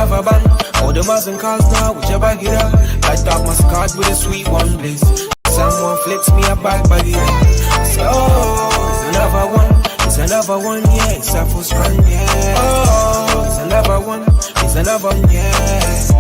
another bang. All the Muslim cars now, with your bag it up. Light up my card with a sweet one bliss. Someone flips me a bag it up. Say, oh, it's another one. It's another one, yeah. It's a full strand, yeah. Oh, it's another one. It's another one, yeah.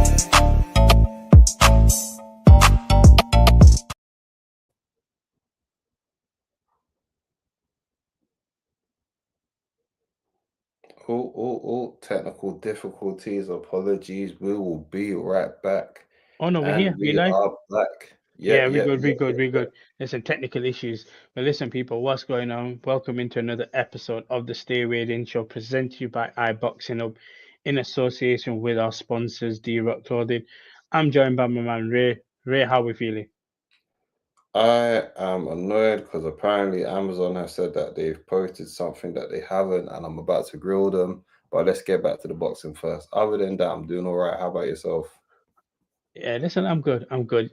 Technical difficulties, apologies. We will be right back. Oh no, we're here. We are back. Yeah, we're good. Listen, technical issues. But listen, people, what's going on? Welcome into another episode of the Stay Within Show, presented to you by iBoxingHub in association with our sponsors, D-Rock Clothing. I'm joined by my man Ray. Ray, how are we feeling? I am annoyed because apparently Amazon has said that they've posted something that they haven't, and I'm about to grill them. But let's get back to the boxing first. Other than that, I'm doing all right. How about yourself? Yeah, listen, I'm good.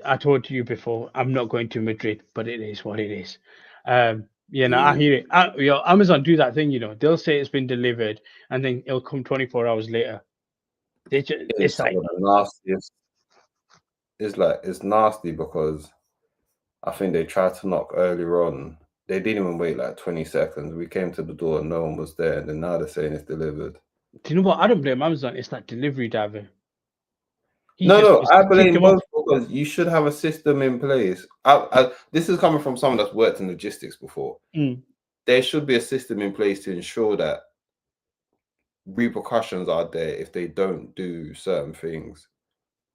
I told you before, I'm not going to Madrid, but it is what it is. I hear it. Amazon do that thing, they'll say it's been delivered, and then it'll come 24 hours later. It's like nastiest. It's nasty because I think they tried to knock earlier on. They didn't even wait like 20 seconds. We came to the door and no one was there, and then now they're saying it's delivered. Do you know what? I don't blame Amazon. It's that delivery driver. No, I blame both because you should have a system in place. This is coming from someone that's worked in logistics before. There should be a system in place to ensure that repercussions are there if they don't do certain things.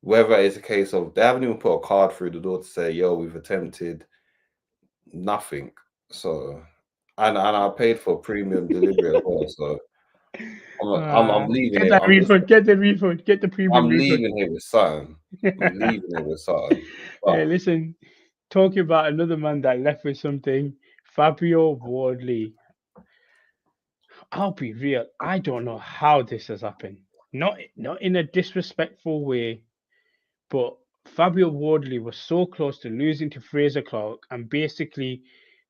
Whether it's a case of they haven't even put a card through the door to say, yo, we've attempted nothing. So, and I paid for premium delivery as well. So I'm leaving it. Get the refund. Get the premium. I'm leaving here with something. Hey, listen, talking about another man that left with something, Fabio Wardley. I'll be real. I don't know how this has happened. Not in a disrespectful way, but Fabio Wardley was so close to losing to Fraser Clark and basically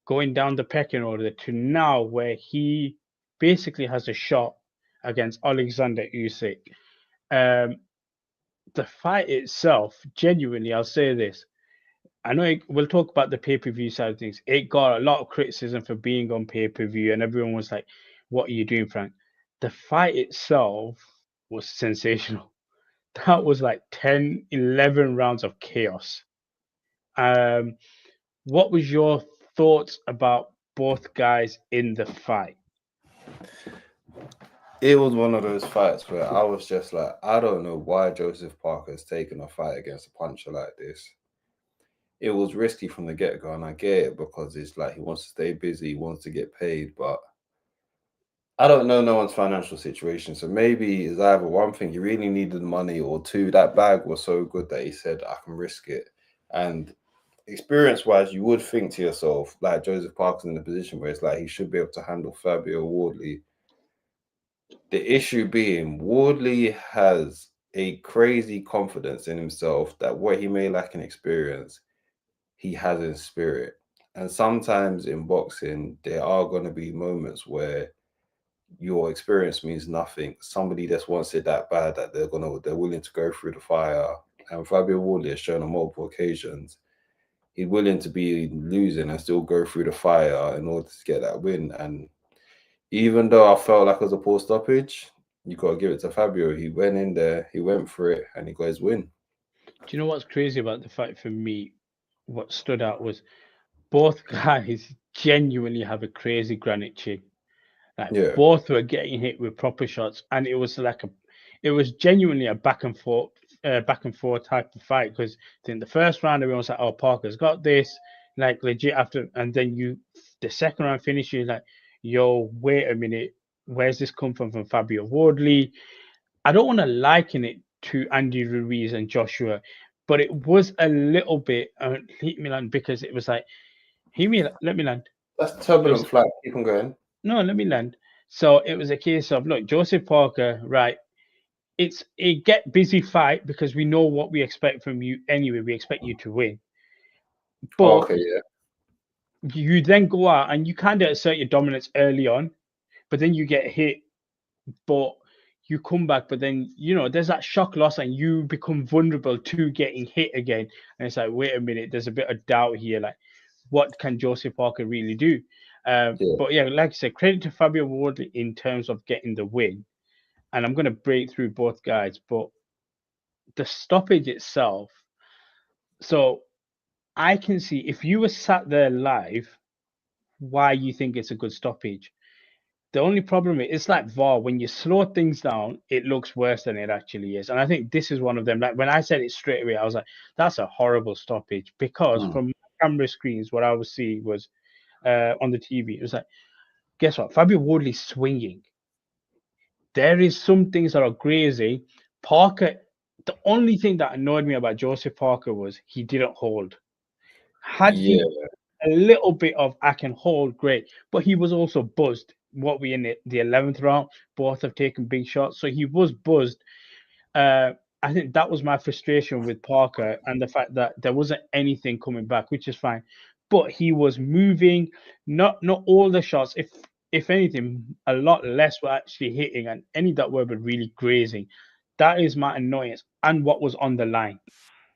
going down the pecking order to now where he basically has a shot against Alexander Usyk. The fight itself, genuinely, I'll say this. I know we'll talk about the pay-per-view side of things. It got a lot of criticism for being on pay-per-view, and everyone was like, what are you doing, Frank? The fight itself was sensational. That was like 10, 11 rounds of chaos. What was your thoughts about both guys in the fight? It was one of those fights where I was just like, I don't know why Joseph Parker's taken a fight against a puncher like this. It was risky from the get-go, and I get it because it's like he wants to stay busy, he wants to get paid, but I don't know no one's financial situation. So maybe it's either one thing, he really needed the money, or two, that bag was so good that he said, I can risk it. And experience-wise, you would think to yourself, like Joseph Parker's in the position where it's like he should be able to handle Fabio Wardley. The issue being, Wardley has a crazy confidence in himself that what he may lack in experience, he has in spirit. And sometimes in boxing, there are going to be moments where your experience means nothing. Somebody just wants it that bad that they're willing to go through the fire. And Fabio Wardley has shown on multiple occasions he's willing to be losing and still go through the fire in order to get that win. And even though I felt like it was a poor stoppage, you got to give it to Fabio. He went in there, he went for it, and he got his win. Do you know what's crazy about the fight for me? What stood out was both guys genuinely have a crazy granite chin. Both were getting hit with proper shots, and it was genuinely a back and forth type of fight. Because in the first round, everyone was like, "Oh, Parker's got this," like legit after, and then the second round finish, you're like, "Yo, wait a minute, where's this come from Fabio Wardley?" I don't want to liken it to Andy Ruiz and Joshua, but it was a little bit let me land, because it was like, let me land. That's turbulent flight. Keep on going. No, let me land. So it was a case of, look, Joseph Parker, right? It's a get busy fight because we know what we expect from you anyway. We expect you to win. But you then go out and you kind of assert your dominance early on, but then you get hit. But you come back, but then there's that shock loss, and you become vulnerable to getting hit again. And it's like, wait a minute, there's a bit of doubt here. Like, what can Joseph Parker really do? But yeah, like I said, credit to Fabio Wardley in terms of getting the win. And I'm going to break through both guys, but the stoppage itself. So I can see, if you were sat there live, why you think it's a good stoppage. The only problem is, it's like VAR. When you slow things down, it looks worse than it actually is. And I think this is one of them. Like, when I said it straight away, I was like, that's a horrible stoppage, because from camera screens, what I was seeing was on the TV, it was like, guess what? Fabio Wardley's swinging. There is some things that are crazy. Parker, the only thing that annoyed me about Joseph Parker was he didn't hold. Had he a little bit of, I can hold, great. But he was also buzzed. What we in the 11th round, both have taken big shots. So he was buzzed. I think that was my frustration with Parker, and the fact that there wasn't anything coming back, which is fine. But he was moving, not all the shots. If anything, a lot less were actually hitting, and any that were really grazing. That is my annoyance, and what was on the line.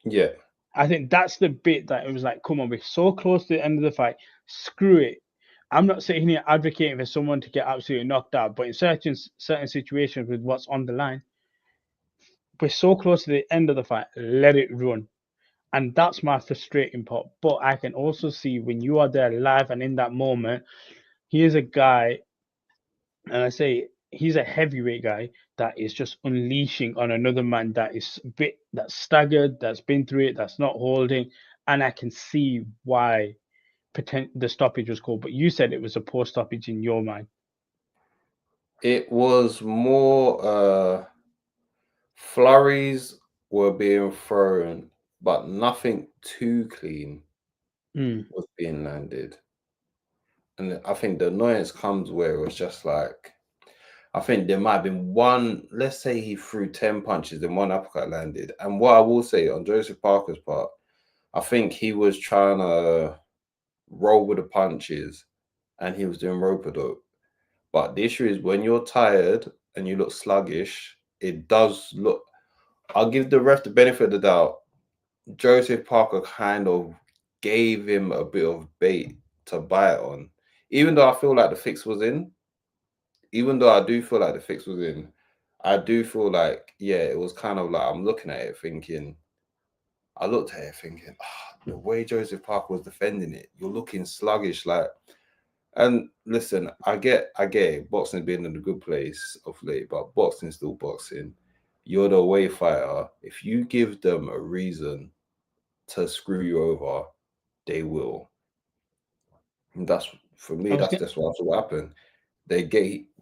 Yeah. I think that's the bit that it was like, come on, we're so close to the end of the fight. Screw it. I'm not sitting here advocating for someone to get absolutely knocked out, but in certain situations with what's on the line, we're so close to the end of the fight, let it run. And that's my frustrating part. But I can also see, when you are there live and in that moment, here's a guy, and I say he's a heavyweight guy that is just unleashing on another man that is that's staggered, that's been through it, that's not holding. And I can see why the stoppage was called. But you said it was a poor stoppage in your mind. It was more flurries were being thrown, but nothing too clean was being landed. And I think the annoyance comes where it was just like, I think there might have been one, let's say he threw 10 punches and one uppercut landed. And what I will say on Joseph Parker's part, I think he was trying to roll with the punches and he was doing rope-a-dope. But the issue is, when you're tired and you look sluggish, it does look, I'll give the ref the benefit of the doubt. Joseph Parker kind of gave him a bit of bait to bite on. Even though I feel like the fix was in, I do feel like, yeah, it was kind of like, I looked at it thinking, the way Joseph Parker was defending it, you're looking sluggish, like. And listen, I get it. Boxing's been in a good place of late, but boxing's still boxing. You're the away fighter. If you give them a reason to screw you over, they will. And that's, for me, that's what happened.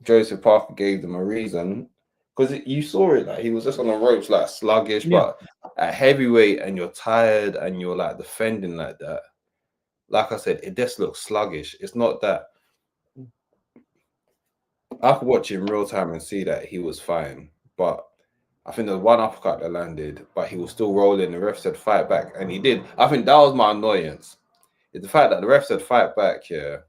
Joseph Parker gave them a reason, because you saw it, like he was just on the ropes, like sluggish, but at heavyweight, and you're tired and you're like defending like that. Like I said, it just looks sluggish. It's not that. I could watch him real time and see that he was fine, but I think there was one uppercut that landed, but he was still rolling. The ref said fight back, and he did. I think that was my annoyance. It's the fact that the ref said fight back here.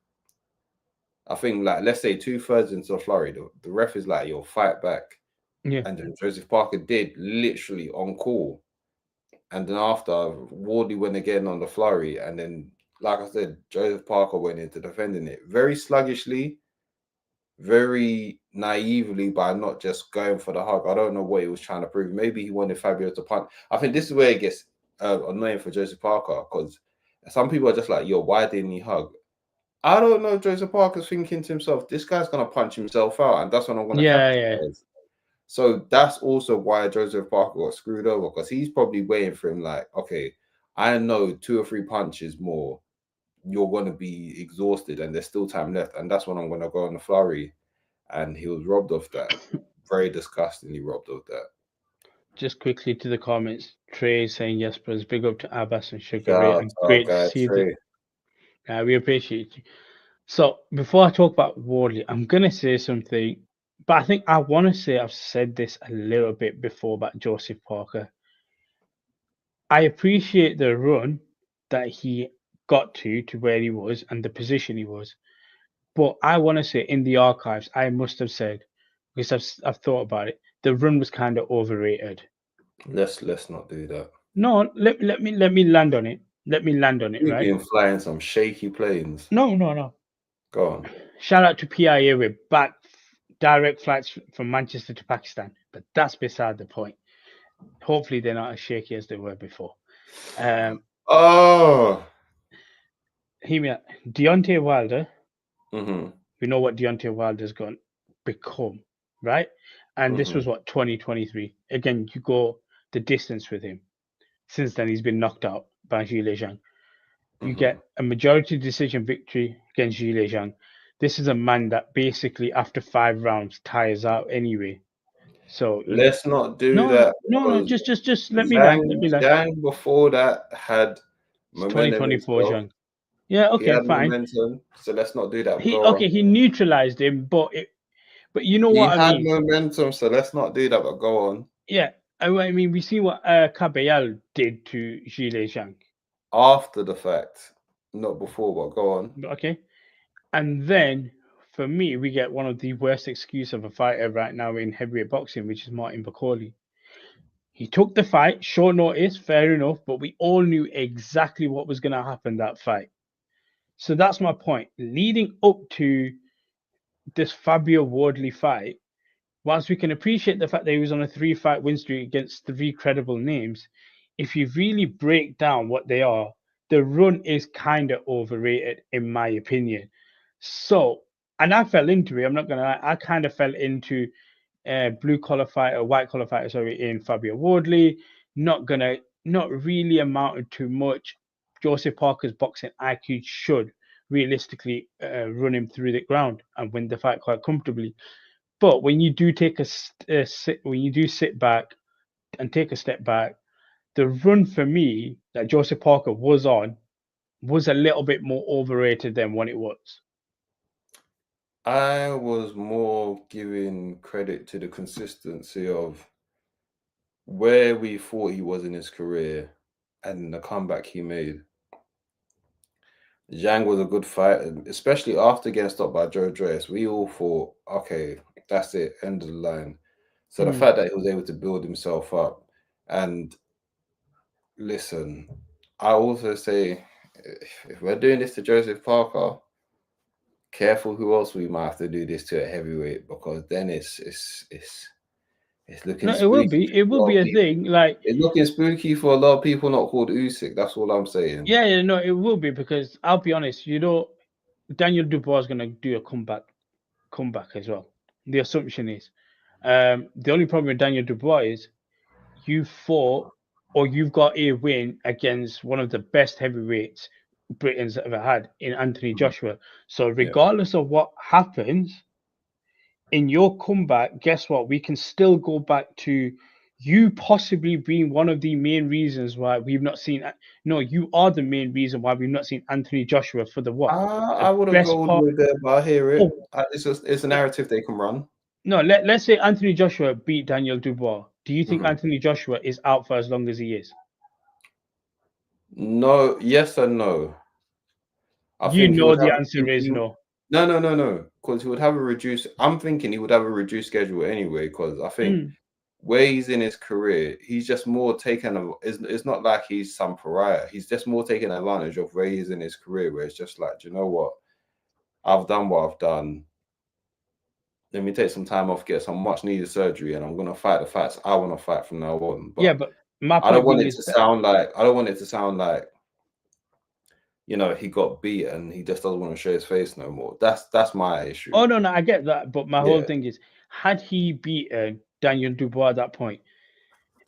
I think, like, let's say 2/3 into the flurry, the ref is like, yo, fight back. Yeah. And then Joseph Parker did, literally on call. And then after, Wardley went again on the flurry, and then, like I said, Joseph Parker went into defending it very sluggishly, very naively, by not just going for the hug. I don't know what he was trying to prove. Maybe he wanted Fabio to punch. I think this is where it gets annoying for Joseph Parker, because some people are just like, yo, why didn't he hug? I don't know. Joseph Parker's thinking to himself, this guy's going to punch himself out, and that's when I'm going to capitalize. So that's also why Joseph Parker got screwed over, because he's probably waiting for him like, okay, I know 2 or 3 punches more, you're going to be exhausted and there's still time left. And that's when I'm going to go on the flurry. And he was robbed of that. Very disgustingly robbed of that. Just quickly to the comments. Trey saying, yes, bros. Big up to Abbas and Sugar Ray. And great to see you. We appreciate you. So before I talk about Wardley, I'm going to say something. But I think I want to say I've said this a little bit before about Joseph Parker. I appreciate the run that he got to where he was and the position he was. But I want to say, in the archives, I must have said, because I've thought about it, the run was kind of overrated. Let's not do that. No, let me land on it. Let me land on it, You've right? been flying some shaky planes. No. Go on. Shout out to PIA with direct flights from Manchester to Pakistan, but that's beside the point. Hopefully, they're not as shaky as they were before. Hear me out. Deontay Wilder. Mm-hmm. We know what Deontay Wilder's going to become, right? And this was what 2023. Again, you go the distance with him. Since then, he's been knocked out by Zhile Zhang. You get a majority decision victory against Zhile Zhang. This is a man that basically, after 5 rounds, tires out anyway. So let's not do that. No. Just let me land. Zhang before that had momentum. 2024 Zhang. Yeah, okay, he had fine. Momentum, so let's not do that. He neutralized him, but you know what I mean. He had momentum, so let's not do that. But go on. Yeah, I mean, we see what Cabello did to Zhile Zhang after the fact, not before. But go on. Okay, and then for me, we get one of the worst excuses of a fighter right now in heavyweight boxing, which is Martin Bakole. He took the fight, short notice, fair enough, but we all knew exactly what was going to happen that fight. So that's my point. Leading up to this Fabio Wardley fight, whilst we can appreciate the fact that he was on a 3-fight win streak against 3 credible names, if you really break down what they are, the run is kind of overrated, in my opinion. So, and I fell into it, I'm not going to lie, I kind of fell into white collar fighter, in Fabio Wardley, not really amounted to much. Joseph Parker's boxing IQ should realistically run him through the ground and win the fight quite comfortably. But when you do sit back and take a step back, the run for me that Joseph Parker was on was a little bit more overrated than what it was. I was more giving credit to the consistency of where we thought he was in his career and the comeback he made. Zhang was a good fighter, especially after getting stopped by Joe Joyce. We all thought, okay, that's it, end of the line. So the fact that he was able to build himself up, and listen, I also say, if we're doing this to Joseph Parker, careful who else we might have to do this to at heavyweight, because then it's looking. No, it will be a thing. Like, it's looking spooky for a lot of people not called Usyk. That's all I'm saying. Yeah, no, it will be, because I'll be honest, Daniel Dubois is gonna do a comeback as well. The assumption is, the only problem with Daniel Dubois is you fought or you've got a win against one of the best heavyweights Britain's ever had in Anthony Joshua. So regardless of what happens in your comeback, guess what? We can still go back to you possibly being one of the main reasons why we've not seen. No, you are the main reason why we've not seen Anthony Joshua for the what? I wouldn't go all the way there, but I hear it. It's a narrative they can run. No, let's say Anthony Joshua beat Daniel Dubois. Do you think Anthony Joshua is out for as long as he is? No, yes and no. The answer is no. No. Because he would have a reduced. I'm thinking he would have a reduced schedule anyway. Because I think where he's in his career, he's just more taken. It's not like he's some pariah. He's just more taking advantage of where he's in his career. Where it's just like, do you know what? I've done what I've done. Let me take some time off, get some much needed surgery, and I'm gonna fight the fights I want to fight from now on. But but my point I don't want it to sound like he got beat and he just doesn't want to show his face no more. That's my issue. Oh no, I get that, but my whole thing is, had he beaten Daniel Dubois at that point,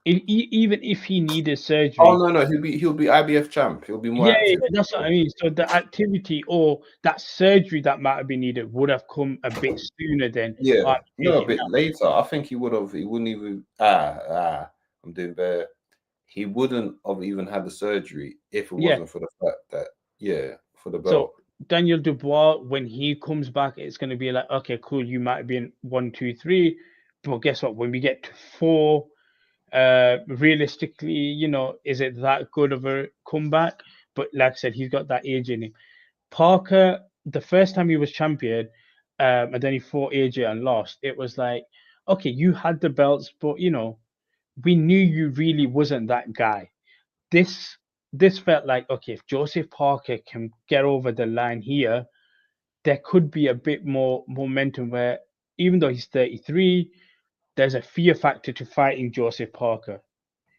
even if he needed surgery. Oh no, he'll be IBF champ. He'll be more active. Yeah, that's what I mean. So the activity or that surgery that might have been needed would have come a bit sooner than a bit later. I think he wouldn't even I'm doing bad. He wouldn't have even had the surgery if it wasn't for the fact that for the belt. So Daniel Dubois, when he comes back, it's going to be like, okay, cool, you might have been 1, 2, 3, but guess what? When we get to 4, realistically, is it that good of a comeback? But like I said, he's got that age in him. Parker, the first time he was champion, and then he fought AJ and lost, it was like, okay, you had the belts, but you know, we knew you really wasn't that guy. This felt like, okay, if Joseph Parker can get over the line here, there could be a bit more momentum where, even though he's 33, there's a fear factor to fighting Joseph Parker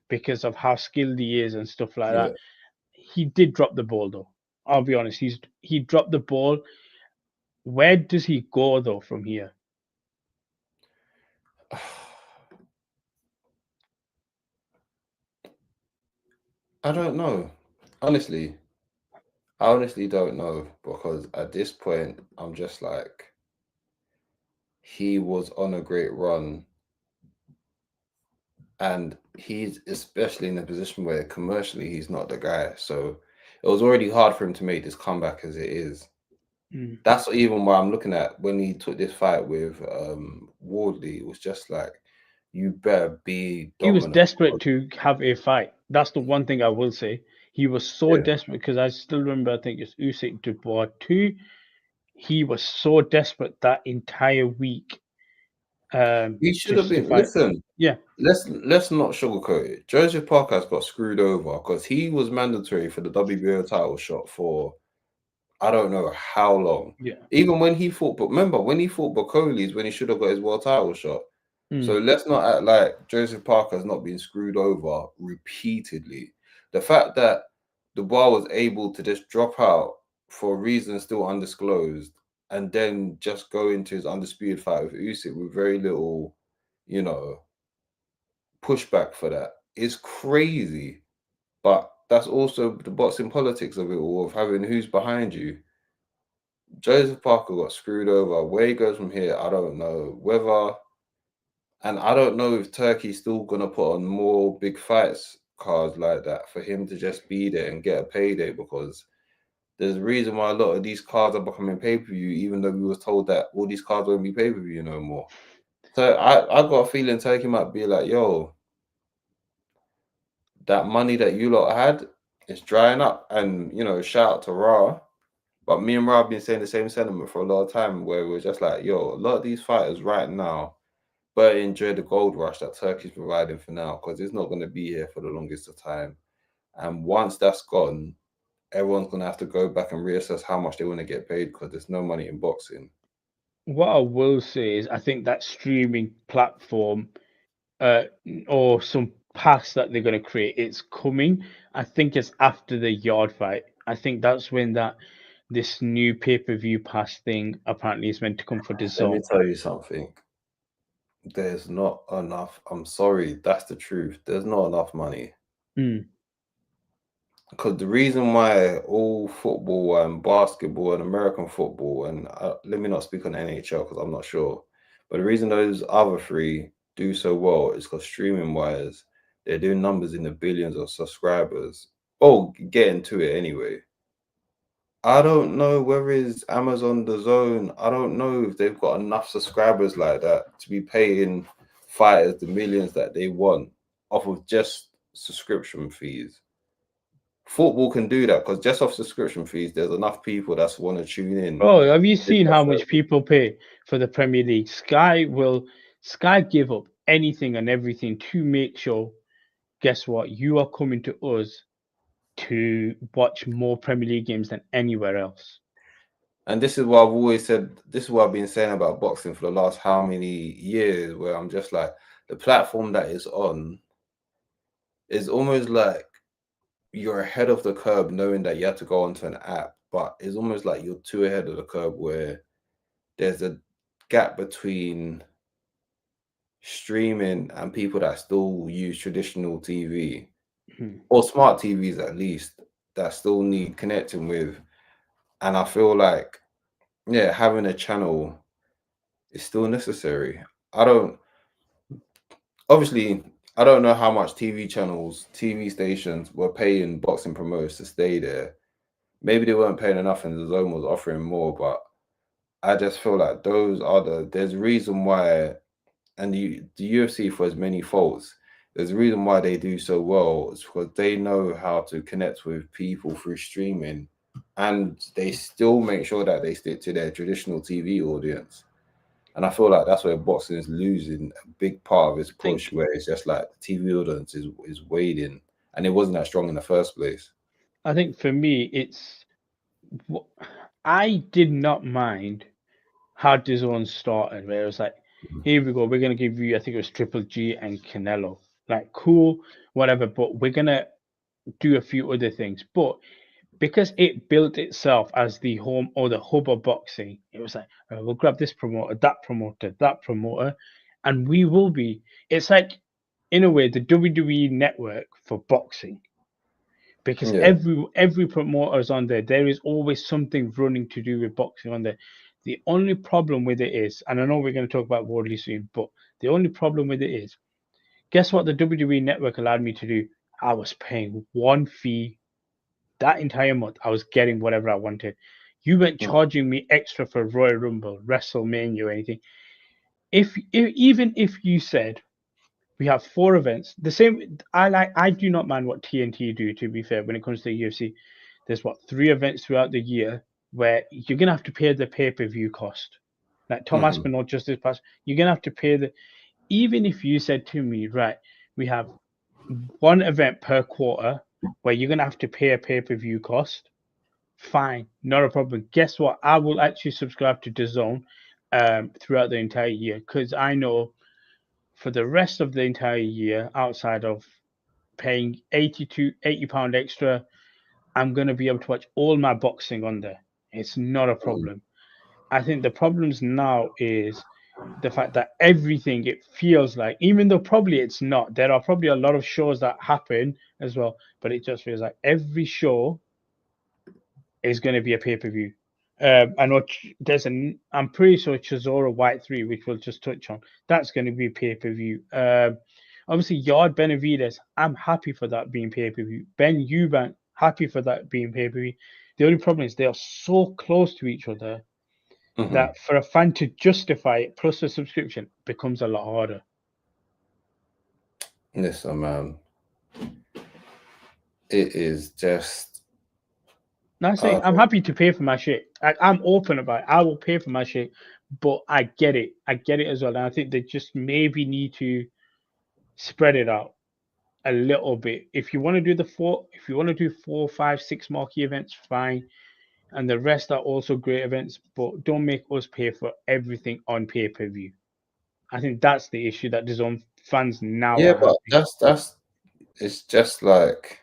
because of how skilled he is and stuff like Yeah. that. He did drop the ball though. I'll be honest, he dropped the ball. Where does he go though from here? I don't know. Honestly, I honestly don't know, because at this point, I'm just like, he was on a great run, and he's especially in a position where commercially he's not the guy. So it was already hard for him to make this comeback as it is. That's even why I'm looking at when he took this fight with Wardley. It was just like, you better be He was dominant. desperate to have a fight. That's the one thing I will say. He was so Yeah. desperate, because I still remember, I think it's Usyk Dubois 2. He was so desperate that entire week. He should have Just to been. fight. Listen, Yeah. let's not sugarcoat it. Joseph Parker's got screwed over because he was mandatory for the WBO title shot for I don't know how long. Yeah. Even when he fought, but remember when he fought Bocoli's, when he should have got his world title shot. So let's not act like Joseph Parker's not been screwed over repeatedly. The fact that Dubois was able to just drop out for reasons still undisclosed and then just go into his undisputed fight with Usyk with very little, you know, pushback for that is crazy. But that's also the boxing politics of it all, of having who's behind you. Joseph Parker got screwed over. Where he goes from here, I don't know. And I don't know if Turkey's still gonna put on more big fights cards like that for him to just be there and get a payday, because there's a reason why a lot of these cards are becoming pay-per-view, even though we was told that all these cards won't be pay-per-view no more. So I got a feeling Turkey might be like, yo, that money that you lot had is drying up. And, you know, shout out to Ra. But me and Ra have been saying the same sentiment for a lot of time, where we're just like, yo, a lot of these fighters right now better enjoy the gold rush that Turkey's providing for now, because it's not going to be here for the longest of time. And once that's gone, everyone's going to have to go back and reassess how much they want to get paid, because there's no money in boxing. What I will say is, I think that streaming platform, or some pass that they're going to create, it's coming. I think it's after the Yard fight. I think that's when this new pay-per-view pass thing apparently is meant to come for the Let me zone. tell you something. There's not enough. I'm sorry, that's the truth. There's not enough money. Because the reason why all football and basketball and American football, and let me not speak on NHL because I'm not sure, but the reason those other three do so well is because streaming wise, they're doing numbers in the billions of subscribers. Oh, getting to it anyway. I don't know whether it's Amazon, the Zone. I don't know if they've got enough subscribers like that to be paying fighters the millions that they want off of just subscription fees. Football can do that because just off subscription fees, there's enough people that want to tune in. Oh, have you seen how much people pay for the Premier League? Sky give up anything and everything to make sure, guess what, you are coming to us to watch more Premier League games than anywhere else. And this is what I've always said, this is what I've been saying about boxing for the last how many years, where I'm just like, the platform that is on is almost like you're ahead of the curve knowing that you have to go onto an app, but it's almost like you're too ahead of the curve where there's a gap between streaming and people that still use traditional TV or smart TVs at least, that still need connecting with. And I feel like, yeah, having a channel is still necessary. I don't know how much TV channels, TV stations were paying boxing promoters to stay there. Maybe they weren't paying enough and the Zone was offering more, but I just feel like there's a reason why, and the UFC, for as many faults, there's a reason why they do so well. It's because they know how to connect with people through streaming, and they still make sure that they stick to their traditional TV audience. And I feel like that's where boxing is losing a big part of its push, where it's just like the TV audience is wading, and it wasn't that strong in the first place. I think for me, I did not mind how DAZN started, where it was like, here we go, we're gonna give you, I think it was Triple G and Canelo, like cool, whatever, but we're gonna do a few other things. But because it built itself as the home or the hub of boxing, it was like, we'll grab this promoter, that promoter, and we will be. It's like, in a way, the WWE network for boxing. Because every promoter is on there. There is always something running to do with boxing on there. The only problem with it is, and I know we're going to talk about Wardley soon, but the only problem with it is, guess what the WWE network allowed me to do? I was paying one fee that entire month. I was getting whatever I wanted. You weren't charging me extra for Royal Rumble, WrestleMania, or anything. Even if you said we have 4 events, the same. I do not mind what TNT do. To be fair, when it comes to the UFC, there's 3 events throughout the year where you're gonna have to pay the pay-per-view cost. Like Tom Aspinall just this past, you're gonna have to pay the. Even if you said to me, right, we have 1 event per quarter where you're gonna have to pay a pay-per-view cost, fine, not a problem. Guess what? I will actually subscribe to DAZN throughout the entire year, because I know for the rest of the entire year, outside of paying £80 extra, I'm going to be able to watch all my boxing on there. It's not a problem. I think the problems now is the fact that everything, it feels like, even though probably it's not, there are probably a lot of shows that happen as well, but it just feels like every show is going to be a pay-per-view. I know I'm pretty sure Chisora White 3, which we'll just touch on, that's going to be pay-per-view. Obviously, Yard Benavides, I'm happy for that being pay-per-view. Ben Eubank, happy for that being pay-per-view. The only problem is they are so close to each other that for a fan to justify it plus a subscription becomes a lot harder. Listen, man, it is just. I'm happy to pay for my shit. I'm open about it. I will pay for my shit, but I get it. I get it as well. And I think they just maybe need to spread it out a little bit. If you want to do 4, 5, 6 marquee events, fine. And the rest are also great events, but don't make us pay for everything on pay-per-view. I think that's the issue that DAZN fans now are but having. that's it's just like,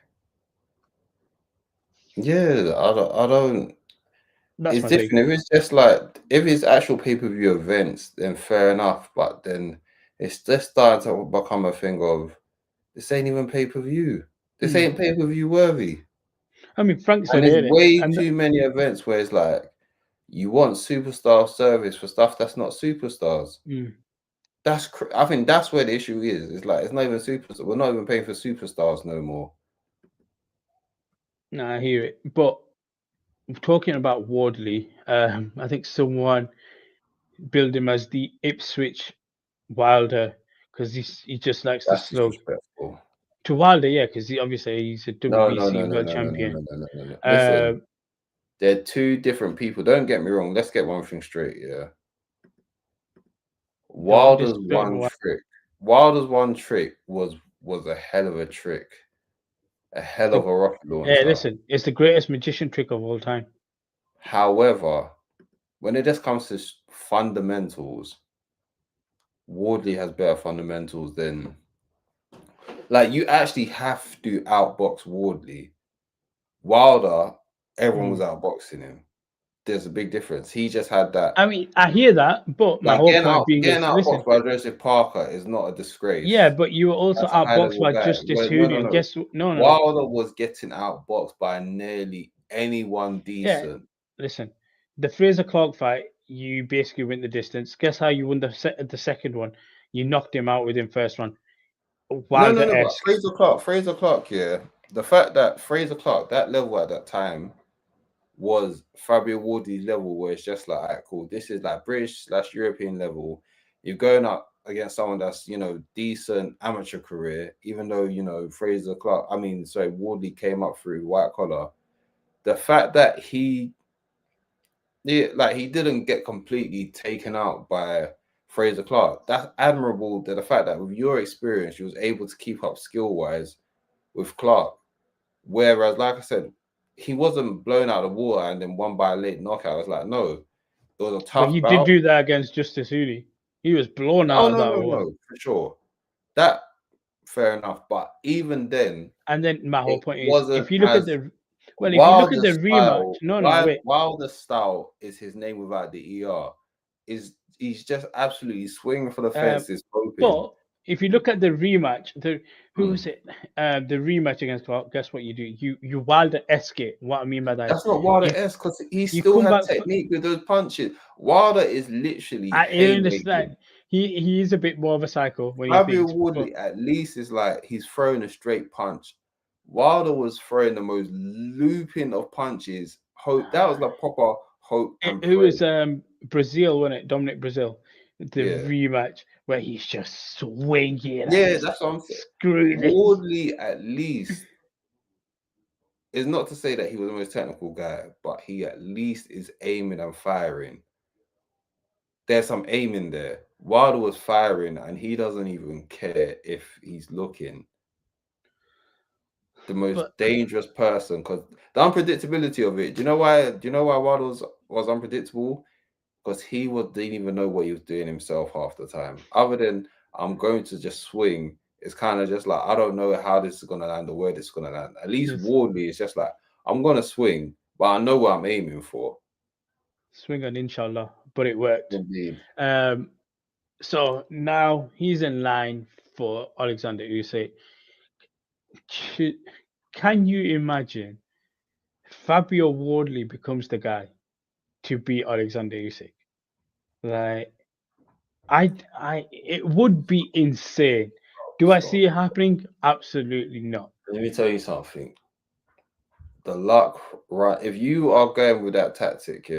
I don't. That's it's different. If it's just like, if it's actual pay-per-view events, then fair enough. But then it's just starting to become a thing of, this ain't even pay-per-view. This ain't pay-per-view worthy. I mean, Frank said there's way too many events where it's like, you want superstar service for stuff that's not superstars. I think that's where the issue is. It's like, it's not even superstar. We're not even paying for superstars no more. No, I hear it. But talking about Wardley, I think someone billed him as the Ipswich Wilder, because he just likes to slug. To Wilder, yeah, because obviously he's a WBC world champion. No. Listen, they're 2 different people. Don't get me wrong. Let's get one thing straight, yeah. Wilder's one trick was a hell of a trick. A hell of a rocket launcher. Yeah, listen, it's the greatest magician trick of all time. However, when it just comes to fundamentals, Wardley has better fundamentals than. Like, you actually have to outbox Wardley. Wilder, everyone was outboxing him. There's a big difference. He just had that. I mean, I hear that, but my whole point being getting outboxed by Joseph Parker is not a disgrace. Yeah, but you were also outboxed by Justice Hoodoo. No. Guess no. Wilder was getting outboxed by nearly anyone decent. Yeah. Listen, the Fraser Clark fight, you basically went the distance. Guess how you won the second one? You knocked him out within first round. No. Fraser Clark, yeah. The fact that Fraser Clark, that level at that time, was Fabio Wardley's level, where it's just like, all right, cool. This is like British/European level. You're going up against someone that's, decent amateur career, even though, Wardley came up through white collar. The fact that he didn't get completely taken out by Fraser Clark. That's admirable. That the fact that with your experience, you was able to keep up skill wise with Clark. Whereas, like I said, he wasn't blown out of the water and then won by a late knockout. It's like, no, it was a But tough he did bout. do that against Justice Uli. He was blown out of that water. No, for sure. That fair enough. But even then, And then my whole it point is, wasn't if you look at as the Wilder's rematch, style. Wilder's style is his name without the ER. He's just absolutely swinging for the fences, hoping. But if you look at the rematch, who was it? The rematch against Clark. Guess what you do? You Wilder-esque it. What I mean by that, that's not Wilder-esque because he still had technique with those punches. Wilder is literally. I understand. He is a bit more of a psycho when he thinks. Wardley at least is like he's throwing a straight punch. Wilder was throwing the most looping of punches. That was like proper hope. Who was Brazil, wasn't it? Dominic Brazil, the rematch where he's just swinging. Yeah, that's what I'm saying. Wardley at least is not to say that he was the most technical guy, but he at least is aiming and firing. There's some aiming there. Wilder was firing, and he doesn't even care if he's looking. The most dangerous person, because the unpredictability of it. Do you know why? Wilder was unpredictable? Because he didn't even know what he was doing himself half the time. Other than I'm going to just swing, it's kind of just like I don't know how this is gonna land or where this is gonna land. At least Wardley is just like I'm gonna swing, but I know what I'm aiming for. Swing on inshallah, but it worked. Indeed. So now he's in line for Alexander Usyk. Can you imagine Fabio Wardley becomes the guy to beat Alexander Usyk? Like, it would be insane. Do I see it happening? Absolutely not. Let me tell you something. The luck, right? If you are going with that tactic,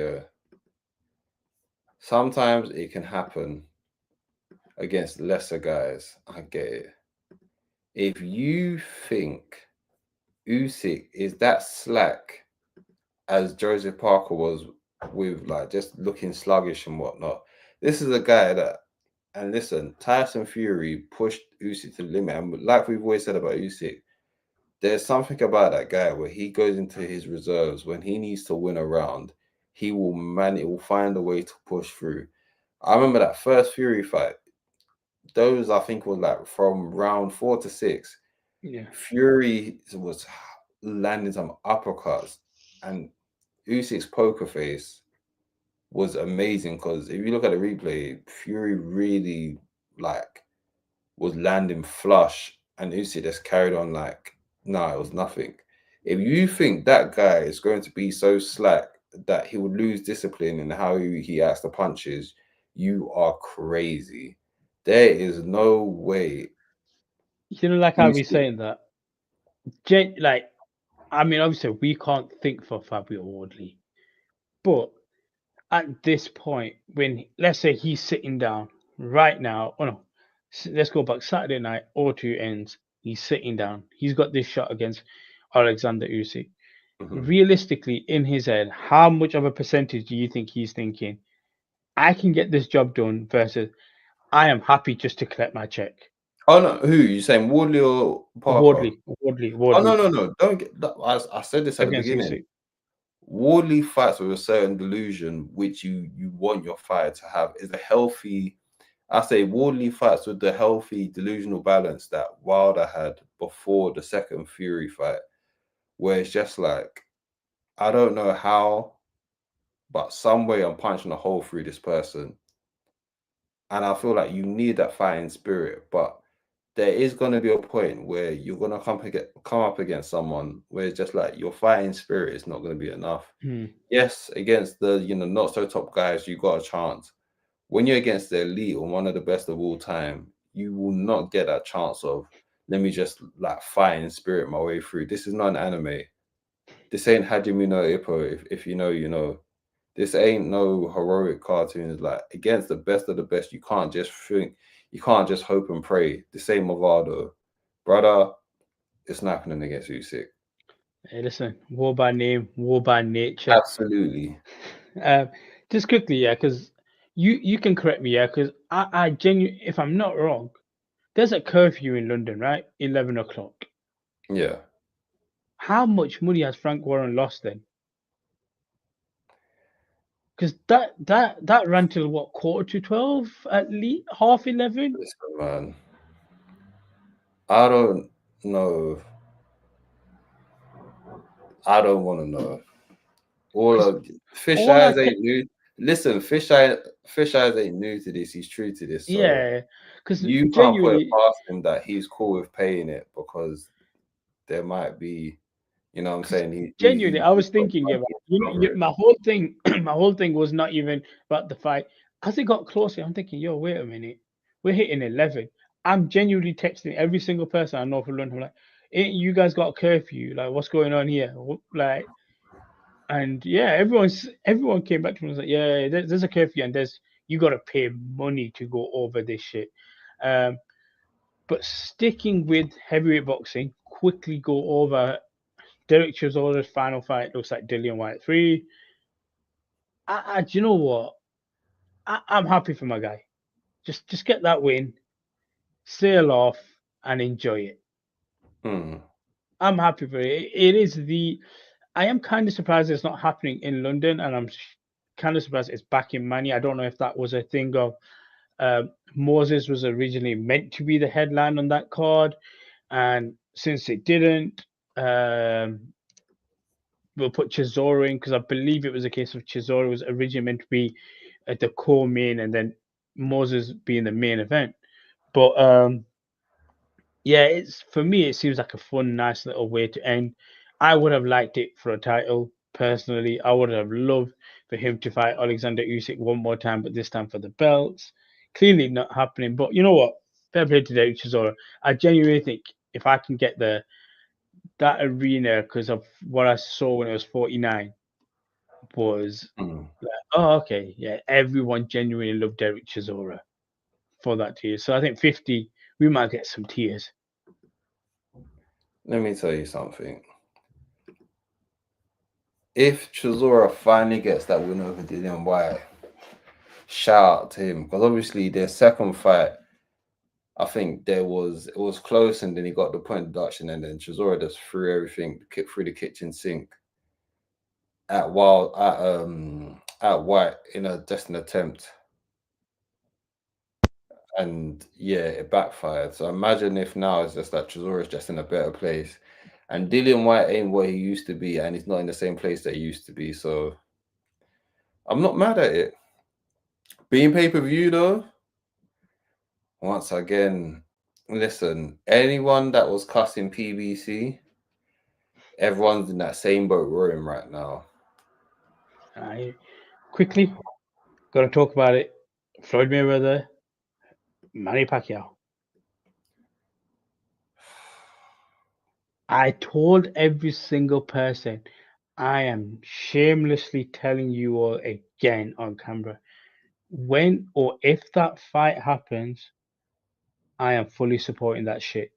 sometimes it can happen against lesser guys. I get it. If you think Usyk is that slack as Joseph Parker was with like just looking sluggish and whatnot, this is a guy that, and listen, Tyson Fury pushed Usyk to the limit. And like we've always said about Usyk, there's something about that guy where he goes into his reserves when he needs to win a round. He will find a way to push through. I remember that first Fury fight. Those I think was like from round 4 to 6. Yeah, Fury was landing some uppercuts, and Usyk's poker face was amazing because if you look at the replay, Fury really was landing flush, and Usyk just carried on like, no, it was nothing. If you think that guy is going to be so slack that he would lose discipline in how he acts the punches, you are crazy. There is no way. You know, like how we're saying that. I mean, obviously we can't think for Fabio Wardley, but at this point, when let's say he's sitting down right now, let's go back Saturday night, O2 ends. He's sitting down. He's got this shot against Alexander Usyk. Mm-hmm. Realistically, in his head, how much of a percentage do you think he's thinking, I can get this job done versus I am happy just to collect my check? Oh no, who you saying, Wardley or Parker? Wardley. Oh no! Don't get that. I said this at the beginning. Usyk. Wardley fights with a certain delusion, which you want your fighter to have. Is a healthy. I say Wardley fights with the healthy delusional balance that Wilder had before the second Fury fight, where it's just like, I don't know how, but some way I'm punching a hole through this person. And I feel like you need that fighting spirit, but there is going to be a point where you're going to come up against someone where it's just like your fighting spirit is not going to be enough. Yes, against the not so top guys, you got a chance. When you're against the elite or one of the best of all time, you will not get that chance of let me just like fighting spirit my way through. This is not an anime. This ain't Hajime no Ippo. If you know, you know. This ain't no heroic cartoons. Like against the best of the best, you can't just think. You can't just hope and pray. The same Movado. Brother, it's not happening against Usyk. Hey, listen, war by name, war by nature. Absolutely. Just quickly, because You can correct me, yeah, because I genuinely, if I'm not wrong, there's a curfew in London, right? 11 o'clock. Yeah. How much money has Frank Warren lost then? Because that ran till what, 11:45 at least, 11:30. Listen, man, I don't know. I don't want to know. All of Fish All I Eyes can, ain't new. Listen, Fish Eyes ain't new to this. He's true to this. So yeah, because you can't put it genuinely, past him that he's cool with paying it because there might be, you know what I'm saying? genuinely, I was he's got thinking money about to cover it. my whole thing. My whole thing was not even about the fight. As it got closer, I'm thinking, yo, wait a minute, we're hitting 11. I'm genuinely texting every single person I know from London. I'm like, ain't you guys got a curfew? Like, what's going on here? Like, and yeah, everyone came back to me and was like, yeah, there's a curfew and you got to pay money to go over this shit. But sticking with heavyweight boxing, quickly go over Derek Chisora's final fight. Looks like Dillian White 3. Do you know what? I'm happy for my guy. Just get that win, sail off, and enjoy it. I'm happy for it. It is I am kind of surprised it's not happening in London, and I'm kind of surprised it's back in Manny. I don't know if that was a thing of Moses was originally meant to be the headline on that card, and since it didn't, we'll put Chisora in because I believe it was a case of Chisora was originally meant to be at the core main, and then Moses being the main event. But yeah, it's for me. It seems like a fun, nice little way to end. I would have liked it for a title personally. I would have loved for him to fight Alexander Usyk one more time, but this time for the belts. Clearly not happening. But you know what? Fair play to Derek Chisora. I genuinely think if I can get that arena because of what I saw when it was 49 was like, oh, okay, yeah, everyone genuinely loved Derek Chisora for that tier. So I think 50, we might get some tears. Let me tell you something. If Chisora finally gets that win over Dillian White, shout out to him because obviously their second fight, I think it was close, and then he got the point deduction, and then Chisora just threw everything through the kitchen sink at White in just an attempt, and yeah, it backfired. So imagine if now it's just that Chisora is just in a better place, and Dillian White ain't what he used to be, and he's not in the same place that he used to be. So I'm not mad at it. Being pay-per-view though, once again, listen, anyone that was cussing PBC, everyone's in that same boat we're in right now. I quickly got to talk about it. Floyd Mayweather, Manny Pacquiao. I told every single person, I am shamelessly telling you all again on camera, when or if that fight happens, I am fully supporting that shit.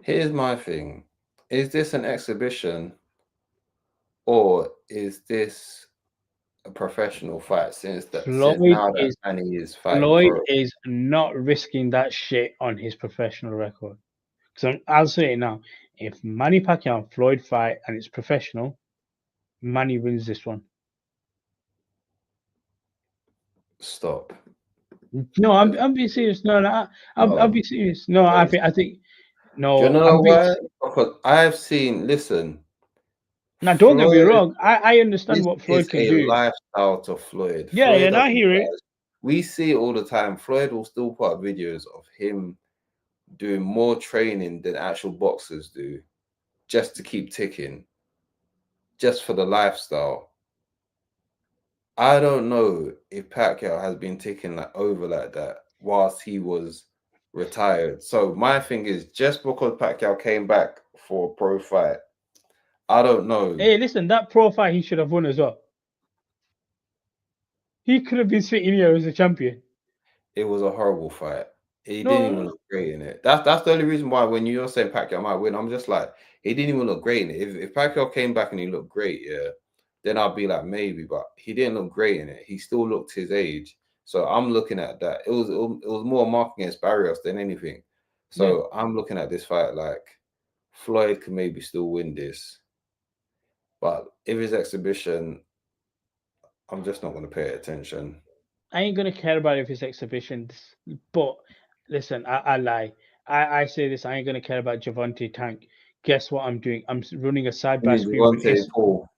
Here's my thing. Is this an exhibition or is this a professional fight since now that Manny is fighting Floyd pro? is not risking that shit on his professional record. Because I'll say it now. If Manny Pacquiao and Floyd fight and it's professional, Manny wins this one. Stop. No, I'm being serious. No, I'll be serious. No, I think no. Do you know why? Because I've seen. Listen. Now, don't get me wrong. I understand what Floyd can do. It's a lifestyle to Floyd. Yeah, Floyd I hear it. We see it all the time. Floyd will still put up videos of him doing more training than actual boxers do, just to keep ticking, just for the lifestyle. I don't know if Pacquiao has been ticking over like that whilst he was retired. So my thing is, just because Pacquiao came back for a pro fight, I don't know. Hey, listen, that pro fight he should have won as well. He could have been sitting here as a champion. It was a horrible fight. He didn't even look great in it. That's the only reason why when you're saying Pacquiao might win, I'm just like, he didn't even look great in it. If Pacquiao came back and he looked great, yeah, then I'll be like maybe, but he didn't look great in it. He still looked his age. So I'm looking at that. It was more marking against Barrios than anything. So I'm looking at this fight like Floyd can maybe still win this. But if his exhibition, I'm just not going to pay attention. I ain't going to care about if his exhibitions. But listen, I lie. I say this, I ain't going to care about Gervonta Tank. Guess what I'm doing? I'm running a side-by-side. Paul.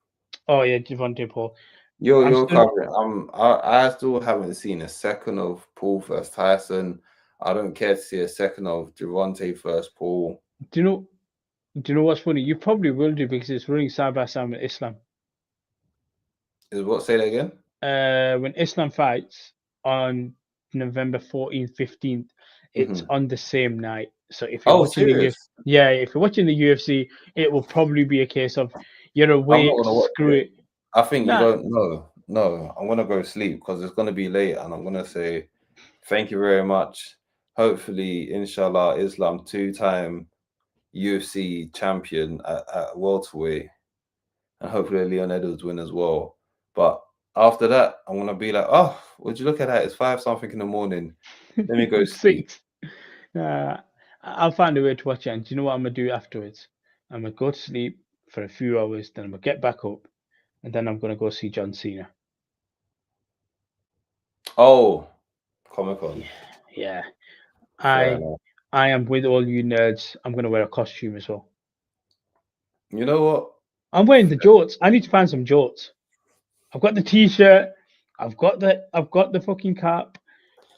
Oh, yeah, Gervonta Paul. You're covering. I still haven't seen a second of Paul versus Tyson. I don't care to see a second of Gervonta versus Paul. Do you know what's funny? You probably will do because it's running side by side with Islam. Is what? Say that again. When Islam fights on November 14th, 15th, it's on the same night. So if you're watching if you're watching the UFC, it will probably be a case of you're awake. Screw it. I think you don't know. No, I'm gonna go sleep because it's gonna be late, and I'm gonna say thank you very much. Hopefully, inshallah, Islam 2-time UFC champion at welterweight, and hopefully Leon Edwards win as well. But after that, I'm gonna be like, oh, would you look at that? It's 5-something in the morning. Let me go sleep. I'll find a way to watch it. And do you know what I'm gonna do afterwards? I'm gonna go to sleep for a few hours, then I'm gonna get back up, and then I'm gonna go see John Cena. Oh, Comic-Con. Yeah. I am with all you nerds. I'm gonna wear a costume as well. You know what? I'm wearing the jorts. I need to find some jorts. I've got the t-shirt. I've got the fucking cap.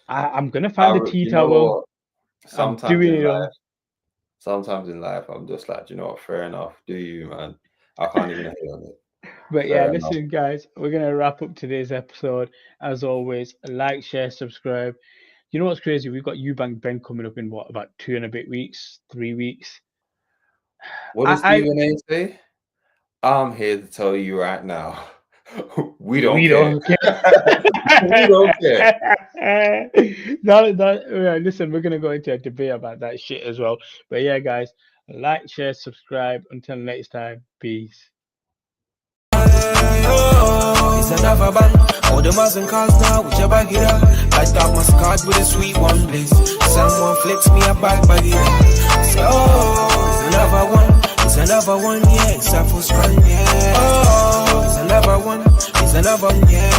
I'm gonna find the tea towel. Sometimes in life, I'm just like, you know what? Fair enough. Do you, man? I can't even hate on it. But yeah, listen, guys, we're gonna wrap up today's episode. As always, like, share, subscribe. You know what's crazy? We've got Eubank Ben coming up in what, about 2 and a bit weeks, 3 weeks. What does Stephen A say? I'm here to tell you right now. We don't care. We don't care. Listen, we're gonna go into a debate about that shit as well. But yeah, guys, like, share, subscribe. Until next time, peace. It's another bang. All the Muslim cars now, whichever get up. Light up my card with a sweet one, please. Someone flicks me a back by it. Oh, it's another one. It's another one, yeah. It's a full strand, yeah. Oh, it's another one. It's another one, yeah.